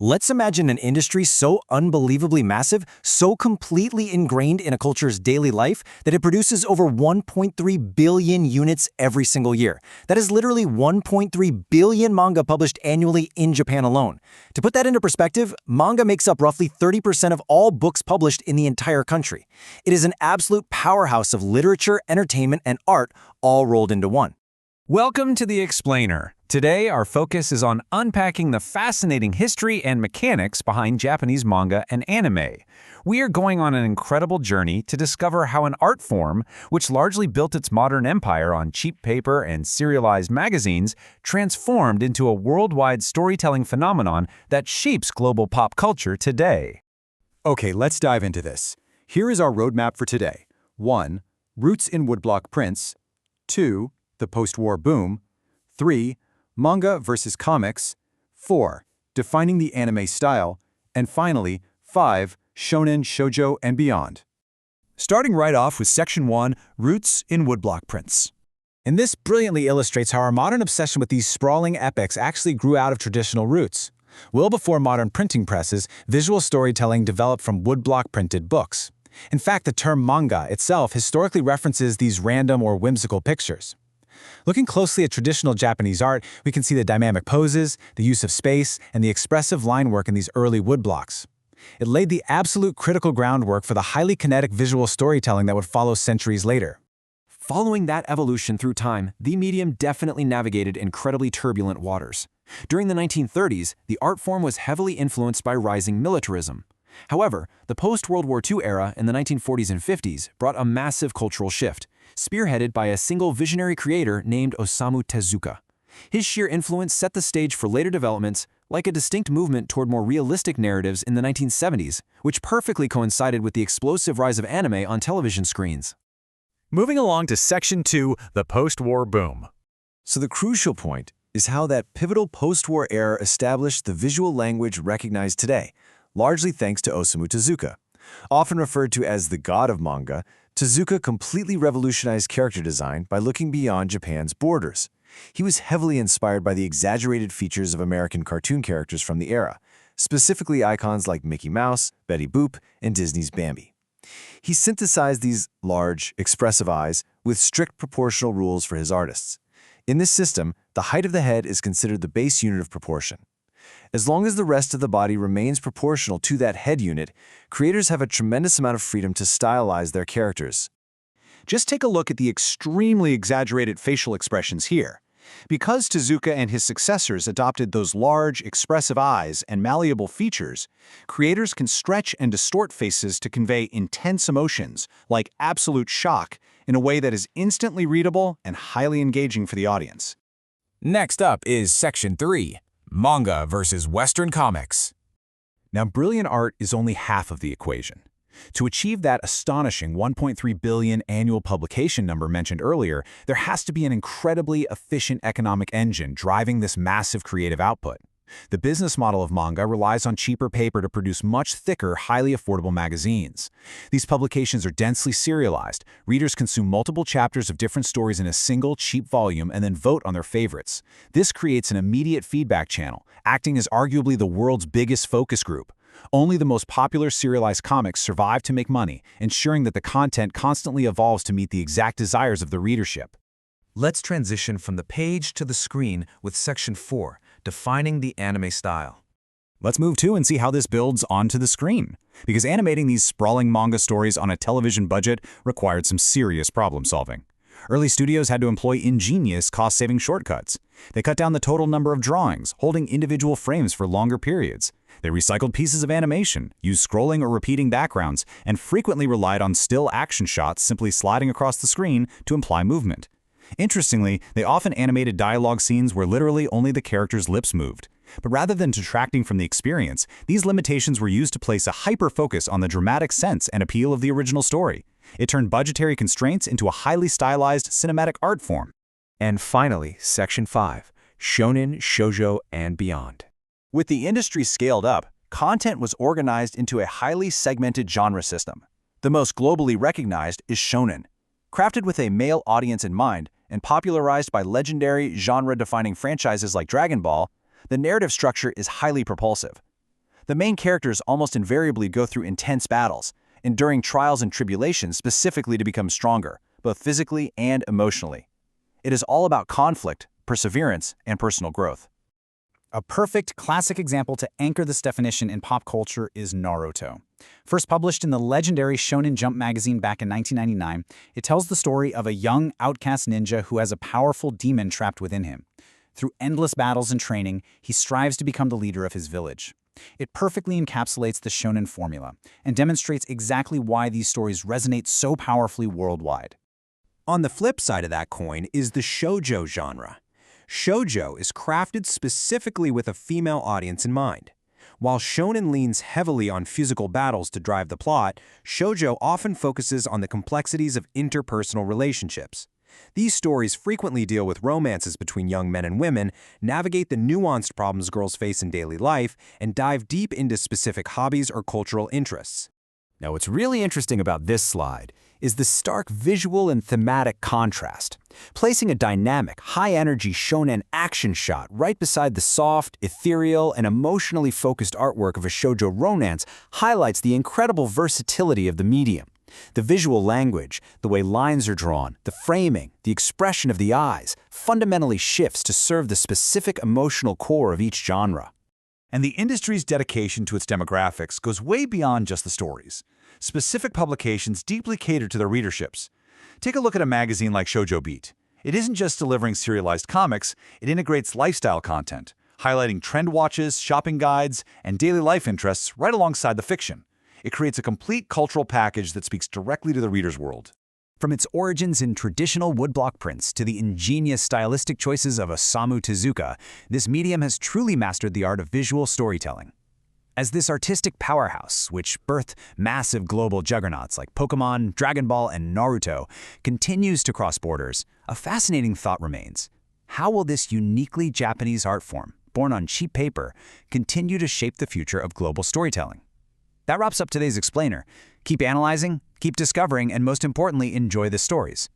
Let's imagine an industry so unbelievably massive, so completely ingrained in a culture's daily life that it produces over 1.3 billion units every single year. That is literally 1.3 billion manga published annually in Japan alone. To put that into perspective, manga makes up roughly 30% of all books published in the entire country. It is an absolute powerhouse of literature, entertainment, and art all rolled into one. Welcome to The Explainer. Today, our focus is on unpacking the fascinating history and mechanics behind Japanese manga and anime. We are going on an incredible journey to discover how an art form, which largely built its modern empire on cheap paper and serialized magazines, transformed into a worldwide storytelling phenomenon that shapes global pop culture today. Okay, let's dive into this. Here is our roadmap for today. 1. Roots in woodblock prints. 2. The post-war boom. 3. Manga versus comics. 4. Defining the anime style. And finally, 5. Shonen, shoujo, and beyond. Starting right off with Section 1, Roots in Woodblock Prints. And this brilliantly illustrates how our modern obsession with these sprawling epics actually grew out of traditional roots. Well before modern printing presses, visual storytelling developed from woodblock printed books. In fact, the term manga itself historically references these random or whimsical pictures. Looking closely at traditional Japanese art, we can see the dynamic poses, the use of space, and the expressive line work in these early woodblocks. It laid the absolute critical groundwork for the highly kinetic visual storytelling that would follow centuries later. Following that evolution through time, the medium definitely navigated incredibly turbulent waters. During the 1930s, the art form was heavily influenced by rising militarism. However, the post-World War II era in the 1940s and 50s brought a massive cultural shift, spearheaded by a single visionary creator named Osamu Tezuka. His sheer influence set the stage for later developments, like a distinct movement toward more realistic narratives in the 1970s, which perfectly coincided with the explosive rise of anime on television screens. Moving along to Section 2, the post-war boom. So the crucial point is how that pivotal post-war era established the visual language recognized today, largely thanks to Osamu Tezuka. Often referred to as the god of manga, Tezuka completely revolutionized character design by looking beyond Japan's borders. He was heavily inspired by the exaggerated features of American cartoon characters from the era, specifically icons like Mickey Mouse, Betty Boop, and Disney's Bambi. He synthesized these large, expressive eyes with strict proportional rules for his artists. In this system, the height of the head is considered the base unit of proportion. As long as the rest of the body remains proportional to that head unit, creators have a tremendous amount of freedom to stylize their characters. Just take a look at the extremely exaggerated facial expressions here. Because Tezuka and his successors adopted those large, expressive eyes and malleable features, creators can stretch and distort faces to convey intense emotions, like absolute shock, in a way that is instantly readable and highly engaging for the audience. Next up is Section 3, Manga versus Western comics. Now, brilliant art is only half of the equation. To achieve that astonishing 1.3 billion annual publication number mentioned earlier, there has to be an incredibly efficient economic engine driving this massive creative output. The business model of manga relies on cheaper paper to produce much thicker, highly affordable magazines. These publications are densely serialized. Readers consume multiple chapters of different stories in a single, cheap volume and then vote on their favorites. This creates an immediate feedback channel, acting as arguably the world's biggest focus group. Only the most popular serialized comics survive to make money, ensuring that the content constantly evolves to meet the exact desires of the readership. Let's transition from the page to the screen with Section 4, Defining the Anime Style. Let's move to and see how this builds onto the screen. Because animating these sprawling manga stories on a television budget required some serious problem solving. Early studios had to employ ingenious cost-saving shortcuts. They cut down the total number of drawings, holding individual frames for longer periods. They recycled pieces of animation, used scrolling or repeating backgrounds, and frequently relied on still action shots simply sliding across the screen to imply movement. Interestingly, they often animated dialogue scenes where literally only the characters' lips moved. But rather than detracting from the experience, these limitations were used to place a hyper-focus on the dramatic sense and appeal of the original story. It turned budgetary constraints into a highly stylized cinematic art form. And finally, Section 5, Shonen, Shoujo, and Beyond. With the industry scaled up, content was organized into a highly segmented genre system. The most globally recognized is shonen. Crafted with a male audience in mind and popularized by legendary genre-defining franchises like Dragon Ball, the narrative structure is highly propulsive. The main characters almost invariably go through intense battles, enduring trials and tribulations specifically to become stronger, both physically and emotionally. It is all about conflict, perseverance, and personal growth. A perfect classic example to anchor this definition in pop culture is Naruto. First published in the legendary Shonen Jump magazine back in 1999, it tells the story of a young outcast ninja who has a powerful demon trapped within him. Through endless battles and training, he strives to become the leader of his village. It perfectly encapsulates the shonen formula and demonstrates exactly why these stories resonate so powerfully worldwide. On the flip side of that coin is the shoujo genre. Shoujo is crafted specifically with a female audience in mind. While shonen leans heavily on physical battles to drive the plot, shoujo often focuses on the complexities of interpersonal relationships. These stories frequently deal with romances between young men and women, navigate the nuanced problems girls face in daily life, and dive deep into specific hobbies or cultural interests. Now, what's really interesting about this slide is the stark visual and thematic contrast. Placing a dynamic, high-energy shonen action shot right beside the soft, ethereal, and emotionally focused artwork of a shoujo romance highlights the incredible versatility of the medium. The visual language, the way lines are drawn, the framing, the expression of the eyes, fundamentally shifts to serve the specific emotional core of each genre. And the industry's dedication to its demographics goes way beyond just the stories. Specific publications deeply cater to their readerships. Take a look at a magazine like Shoujo Beat. It isn't just delivering serialized comics, it integrates lifestyle content, highlighting trend watches, shopping guides, and daily life interests right alongside the fiction. It creates a complete cultural package that speaks directly to the reader's world. From its origins in traditional woodblock prints to the ingenious stylistic choices of Osamu Tezuka, this medium has truly mastered the art of visual storytelling. As this artistic powerhouse, which birthed massive global juggernauts like Pokémon, Dragon Ball, and Naruto, continues to cross borders, a fascinating thought remains. How will this uniquely Japanese art form, born on cheap paper, continue to shape the future of global storytelling? That wraps up today's explainer. Keep analyzing, keep discovering, and most importantly, enjoy the stories.